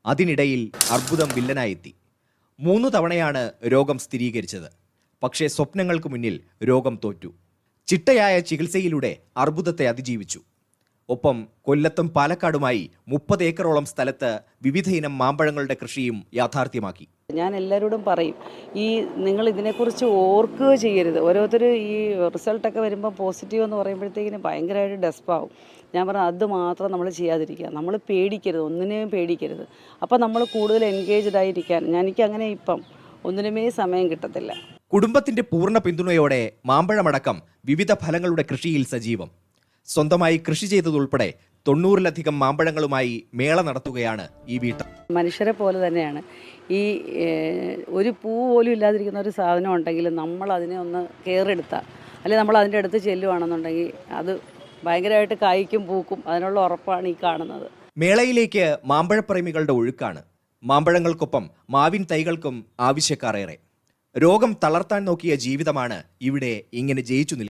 അതിനിടയിൽ അർബുദം വില്ലനായെത്തി. 3 തവണയാണ് രോഗം സ്ഥിരീകരിച്ചത്. പക്ഷേ സ്വപ്നങ്ങൾക്ക് മുന്നിൽ രോഗം തോറ്റു. ചിട്ടയായ ചികിത്സയിലൂടെ അർബുദത്തെ അതിജീവിച്ചു. ഒപ്പം കൊല്ലത്തും പാലക്കാടുമായി 30 ഏക്കറോളം സ്ഥലത്ത് വിവിധ ഇനം മാമ്പഴങ്ങളുടെ കൃഷിയും യാഥാർത്ഥ്യമാക്കി. ഞാൻ എല്ലാവരോടും പറയും, നിങ്ങൾ ഇതിനെക്കുറിച്ച് ഓർക്കുക ചെയ്യരുത്. ഓരോരുത്തർ ഈ റിസൾട്ടൊക്കെ വരുമ്പോൾ പോസിറ്റീവ് എന്ന് പറയുമ്പോഴത്തേക്കിന് ഭയങ്കരമായിട്ട് ഡെസ്പാവും. ഞാൻ പറഞ്ഞു അത് മാത്രം നമ്മൾ ചെയ്യാതിരിക്കുക, നമ്മൾ പേടിക്കരുത്, ഒന്നിനെയും പേടിക്കരുത്. അപ്പോൾ നമ്മൾ കൂടുതൽ എൻഗേജ്ഡ് ആയിരിക്കാൻ എനിക്കങ്ങനെ ഇപ്പം ഒന്നിനുമേ സമയം കിട്ടത്തില്ല. കുടുംബത്തിന്റെ പൂർണ്ണ പിന്തുണയോടെ മാമ്പഴമടക്കം വിവിധ ഫലങ്ങളുടെ കൃഷിയിൽ സജീവം. സ്വന്തമായി കൃഷി ചെയ്തതുൾപ്പെടെ 90-ലധികം മാമ്പഴങ്ങളുമായി മേള നടത്തുകയാണ് ഈ വീട്ടമ്മ. മനുഷ്യരെ പോലെ തന്നെയാണ്. ഒരു പൂ പോലും ഇല്ലാതിരിക്കുന്ന ഒരു സാധനം ഉണ്ടെങ്കിൽ നമ്മൾ അതിനെ ഒന്ന് കെയർ എടുത്താൽ, അല്ലെങ്കിൽ നമ്മൾ അതിൻ്റെ അടുത്ത് ചെല്ലുവാണെന്നുണ്ടെങ്കിൽ അത് ഭയങ്കരമായിട്ട് കായ്ക്കും പൂക്കും. അതിനുള്ള ഉറപ്പാണ് ഈ കാണുന്നത്. മേളയിലേക്ക് മാമ്പഴപ്രേമികളുടെ ഒഴുക്കാണ്. മാമ്പഴങ്ങൾക്കൊപ്പം മാവിൻ തൈകൾക്കും ആവശ്യക്കാർ ഏറെ. രോഗം തളർത്താൻ നോക്കിയ ജീവിതമാണ് ഇവിടെ ഇങ്ങനെ ജയിച്ചു നിൽക്കുന്നത്.